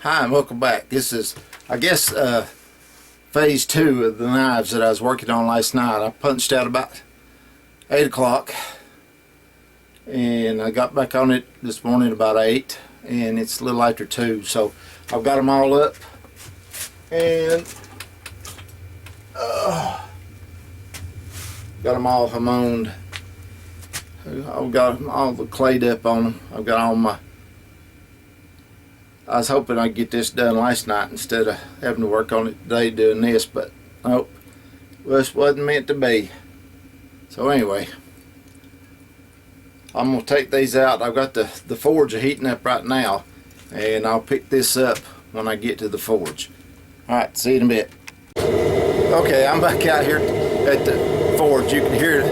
Hi and welcome back. This is, I guess, phase 2 of the knives that I was working on last night. I punched out about 8 o'clock and I got back on it this morning about 8, and it's a little after 2. So I've got them all up and got them all homoned. I've got all the clayed up on them. I've got all my... I was hoping I'd get this done last night instead of having to work on it today doing this, but nope, this wasn't meant to be. So anyway, I'm going to take these out. I've got the forge heating up right now, and I'll pick this up when I get to the forge. Alright, see you in a bit. Okay, I'm back out here at the forge. You can hear it.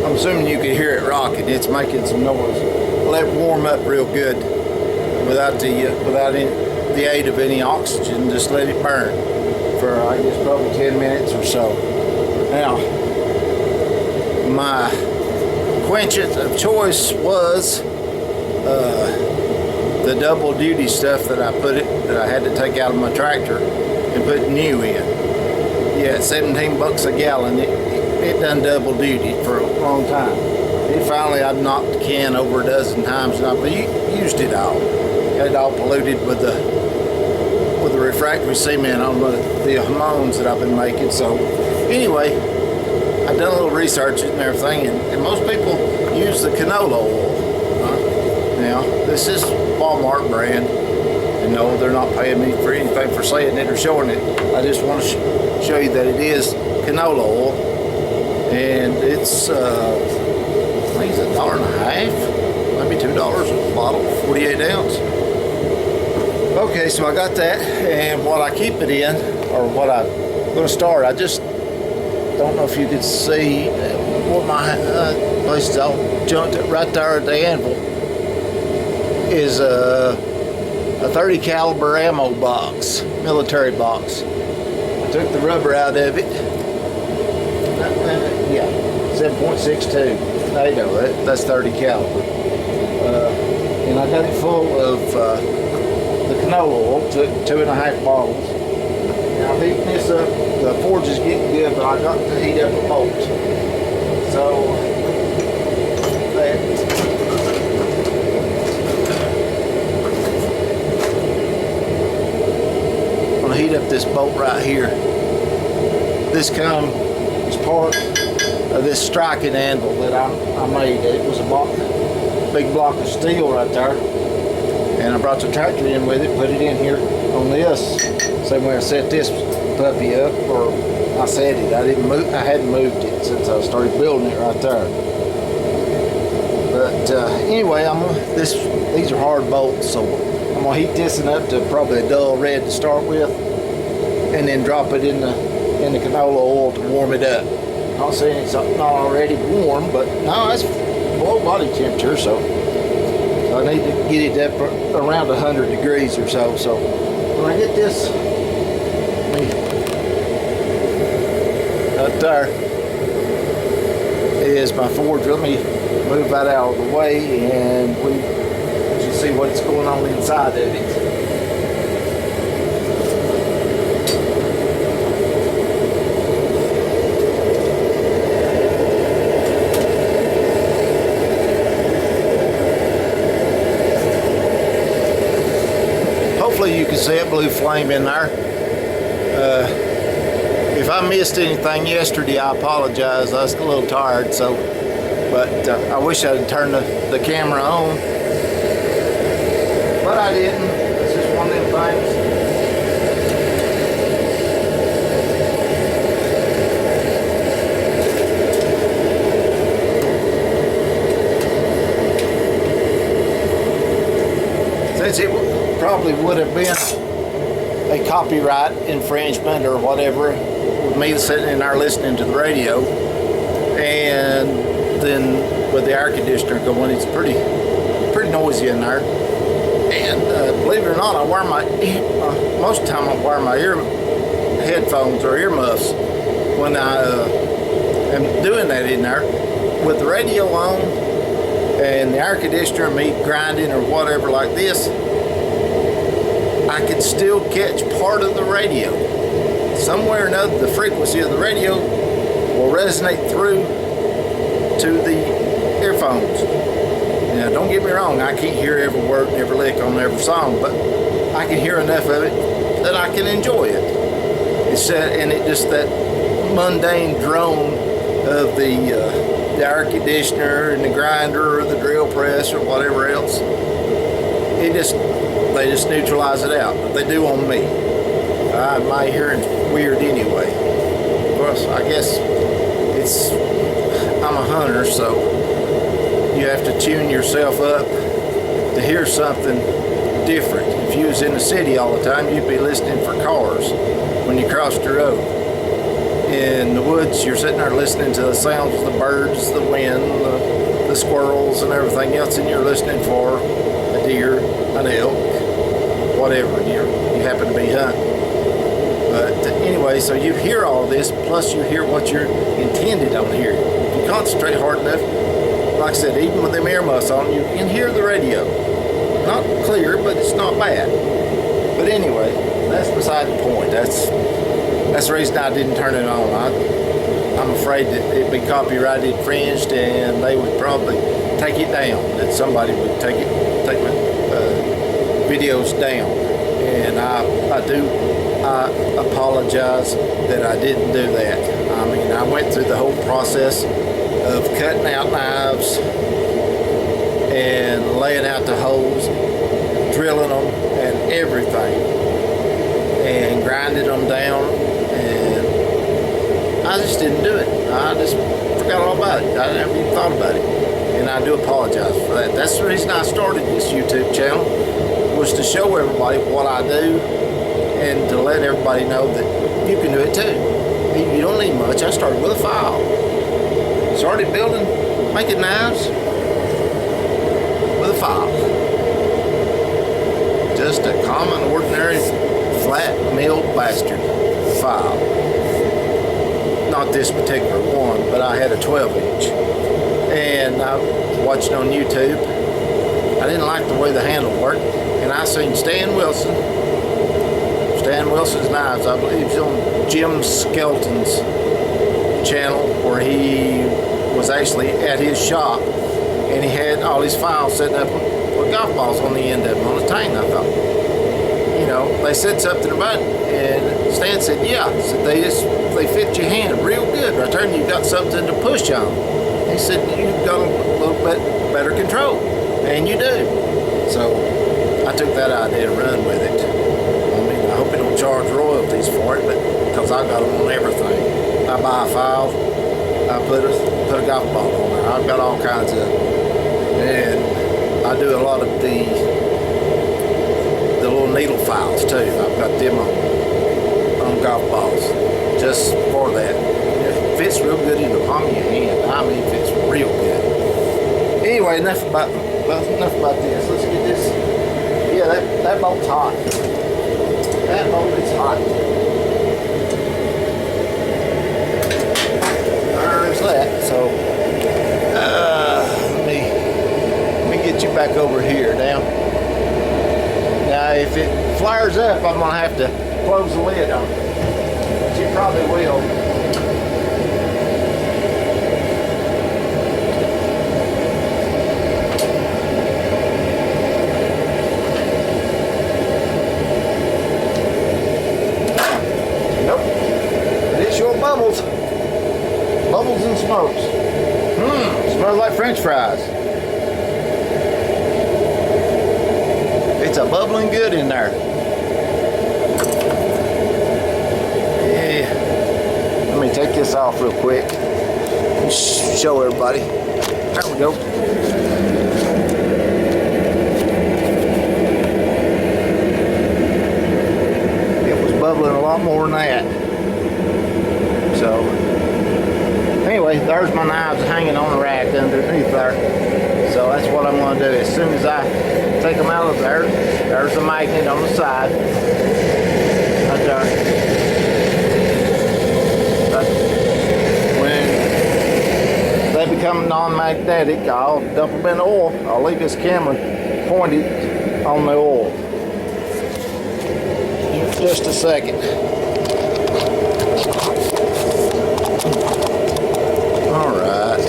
I'm assuming you can hear it rocking. It's making some noise. Let it warm up real good without the aid of any oxygen. Just let it burn for I guess probably 10 minutes or so. Now, my quenchant of choice was the double duty stuff that I had to take out of my tractor and put new in. Yeah, 17 bucks a gallon. It done double duty for a long time. And finally, I'd knocked the can over a dozen times, and I used it all. Got it all polluted with the refractory cement on the homones that I've been making. So anyway, I've done a little research and everything, and most people use the canola oil. Now, this is Walmart brand, and no, they're not paying me for anything for saying it or showing it. I just want to show you that it is canola oil, and it's I think it's $1.50, maybe $2 a bottle, 48 ounce. Okay, so I got that, and what I keep it in, or what I'm going to start, I just don't know if you could see what my place is all junked right there at the anvil, is a 30 caliber ammo box, military box. I took the rubber out of it. Yeah, 7.62. I know that's 30 caliber. And I got it full of the canola oil, took 2.5 bottles. Now I'm heating this up. The forge is getting good, but I got to heat up a bolt. So I'm gonna heat up this bolt right here. This is part of this striking anvil that I made. It was a big block of steel right there, and I brought the tractor in with it, put it in here on this. Same way I set this puppy up, or I set it. I hadn't moved it since I started building it right there. But anyway, these are hard bolts, so I'm gonna heat this one up to probably a dull red to start with, and then drop it in the canola oil to warm it up. I'm not saying it's not already warm, but no, it's below body temperature, so I need to get it up around 100 degrees or so. So when I get this, right there is my forge. Let me move that out of the way, and we should see what's going on inside of it. You can see it blue flame in there. If I missed anything yesterday, I apologize. I was a little tired, but I wish I'd turned the camera on, but I didn't. It's just one of them things. Since it probably would have been a copyright infringement or whatever with me sitting in there listening to the radio, and then with the air conditioner going, it's pretty noisy in there. And believe it or not, I wear most of the time I wear my headphones or earmuffs when I am doing that in there with the radio on and the air conditioner and me grinding or whatever like this. I could still catch part of the radio. Somewhere or another, the frequency of the radio will resonate through to the earphones. Now, don't get me wrong, I can't hear every word and every lick on every song, but I can hear enough of it that I can enjoy it. And it just that mundane drone of the air conditioner and the grinder or the drill press or whatever else, they just neutralize it out. But they do on me. My hearing's weird anyway. Of course, I guess I'm a hunter, so you have to tune yourself up to hear something different. If you was in the city all the time, you'd be listening for cars when you crossed the road. In the woods, you're sitting there listening to the sounds of the birds, the wind, the squirrels, and everything else, and you're listening for a deer, an elk, whatever you happen to be hunting. But anyway, so you hear all this, plus you hear what you're intended on hearing. If you concentrate hard enough, like I said, even with them ear muffs on, you can hear the radio. Not clear, but it's not bad. But anyway, that's beside the point. That's the reason I didn't turn it on. I'm afraid that it'd be copyrighted, infringed, and they would probably take it down. That somebody would take my videos down. And I apologize that I didn't do that. I mean, I went through the whole process of cutting out knives and laying out the holes, drilling them and everything, and grinding them down, and I just didn't do it. I just forgot all about it. I never even thought about it, and I do apologize for that. That's the reason I started this YouTube channel, was to show everybody what I do and to let everybody know that you can do it too. You don't need much. I started with a file. Started making knives with a file. Just a common, ordinary, flat milled bastard file. Not this particular one, but I had a 12-inch. And I was watching on YouTube. I didn't like the way the handle worked. And I seen Stan Wilson's knives. I believe he's on Jim Skelton's channel, where he was actually at his shop, and he had all his files set up with golf balls on the end of them on a tang. I thought, they said something about it, and Stan said, yeah, they fit your hand real good right there, and you've got something to push on. He said, you've got a little bit better control, and you do. So I took that idea and run with it. I mean, I hope they don't charge royalties for it, but because I got them on everything. I buy a file, I put a golf ball on there. I've got all kinds of them. And I do a lot of the little needle files too. I've got them on golf balls just for that. It fits real good in the palm of your hand. I mean, it fits real good. Anyway, enough about this. Let's get this. Yeah, that bolt's hot. That bolt is hot. There's that. So let me get you back over here now. Now, if it flares up, I'm gonna have to close the lid on it. But you probably will. Bubbles and smokes. Smells like French fries. It's a bubbling good in there. Yeah. Let me take this off real quick and show everybody. There we go. It was bubbling a lot more than that. So anyway, there's my knives hanging on the rack underneath there. So that's what I'm going to do. As soon as I take them out of there, there's a magnet on the side. Right there. But when they become non-magnetic, I'll dump them in the oil. I'll leave this camera pointed on the oil. just a second. All right.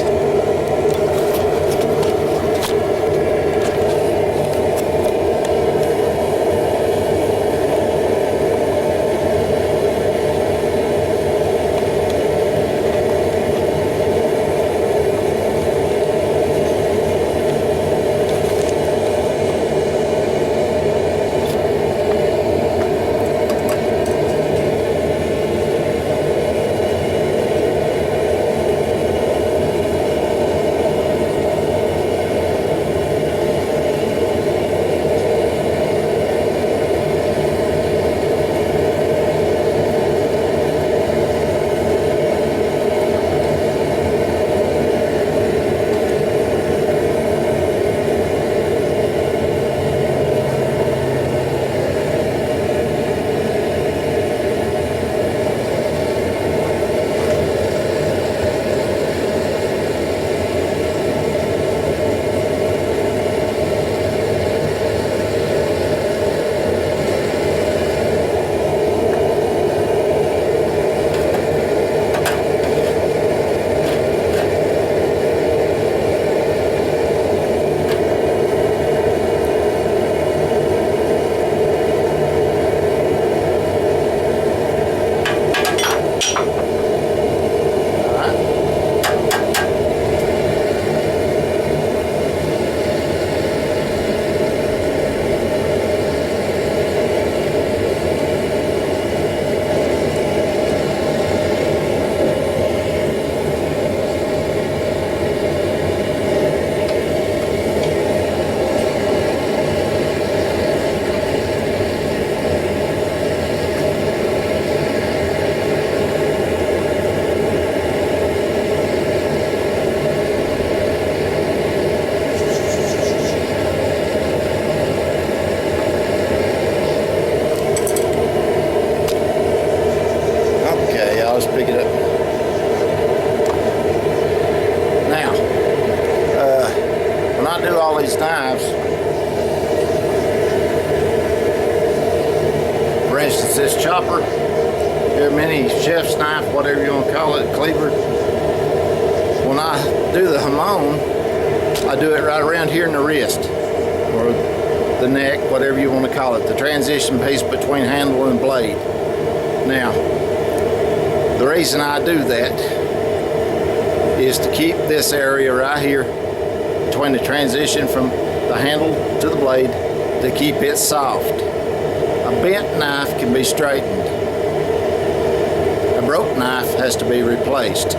Pick it up. Now, when I do all these knives, for instance, this chopper, your mini chef's knife, whatever you want to call it, cleaver, when I do the hamon, I do it right around here in the wrist, or the neck, whatever you want to call it, the transition piece between handle and blade. Now, the reason I do that is to keep this area right here between the transition from the handle to the blade, to keep it soft. A bent knife can be straightened. A broke knife has to be replaced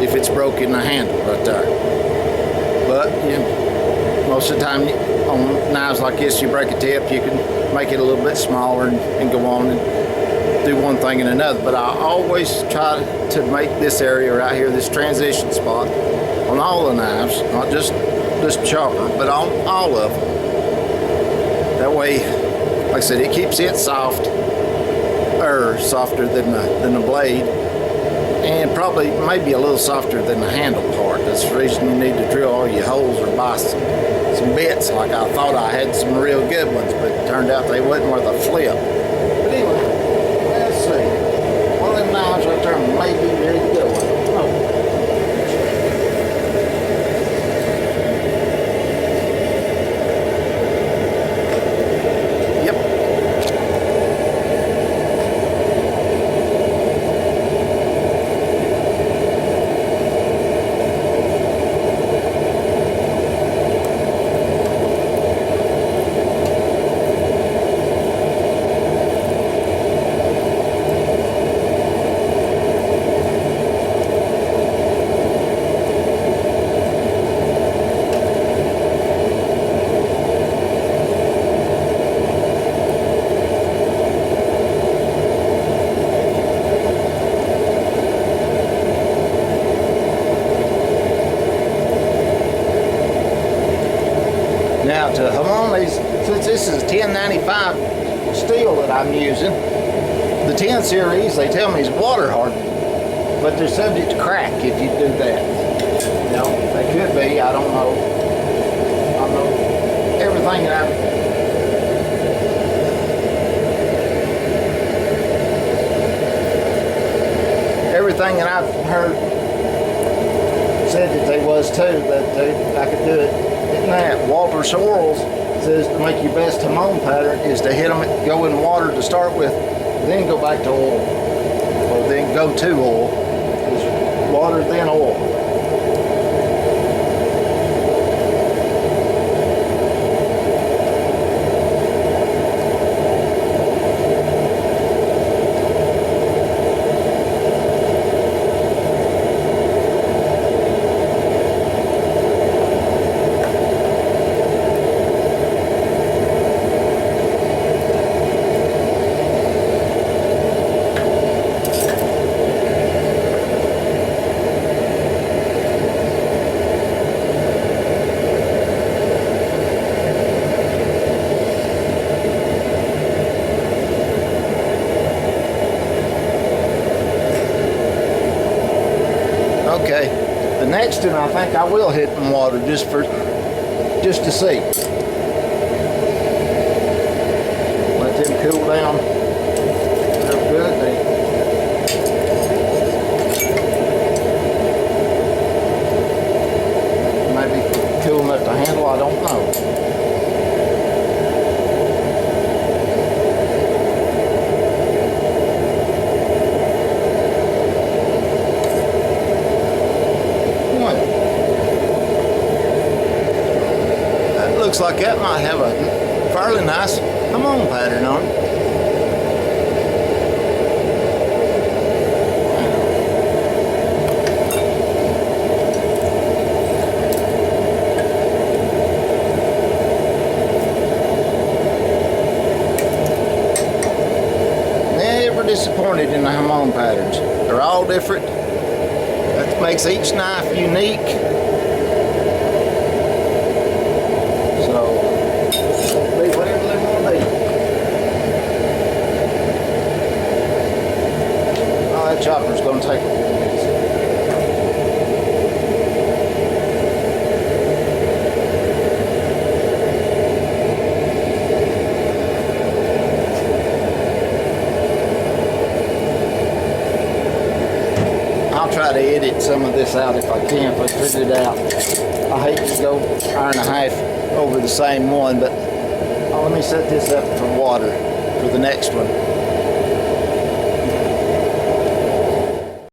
if it's broken the handle right there. But you know, most of the time on knives like this, you break a tip, you can make it a little bit smaller and go on and do one thing and another. But I always try to make this area right here, this transition spot, on all the knives, not just this chopper, but on all of them. That way, like I said, it keeps it soft, or softer than the blade, and probably maybe a little softer than the handle part. That's the reason you need to drill all your holes or buy some bits. Like I thought I had some real good ones, but it turned out they wasn't worth a flip. But anyway, let's see. One of them knives right there may be very good one. Oh. Now to hamon these, since this is 1095 steel that I'm using, the 10 series, they tell me is water hardened, but they're subject to crack if you do that. You know, they could be, I don't know. I don't know everything that heard said that they was too, that I could do it at night. Walter Sorrells says to make your best hamon pattern is to hit them, go in water to start with, then go back to oil, or then go to oil. It's water then oil. Okay, the next one I think I will hit in water just to see. Let them cool down real good. They may be cool enough to handle, I don't know. Looks like that might have a fairly nice hamon pattern on it. Never disappointed in the hamon patterns. They're all different. That makes each knife unique. Chopper's going to take a few minutes. I'll try to edit some of this out if I can, if I figure it out. I hate to go hour and a half over the same one, but let me set this up for water for the next one.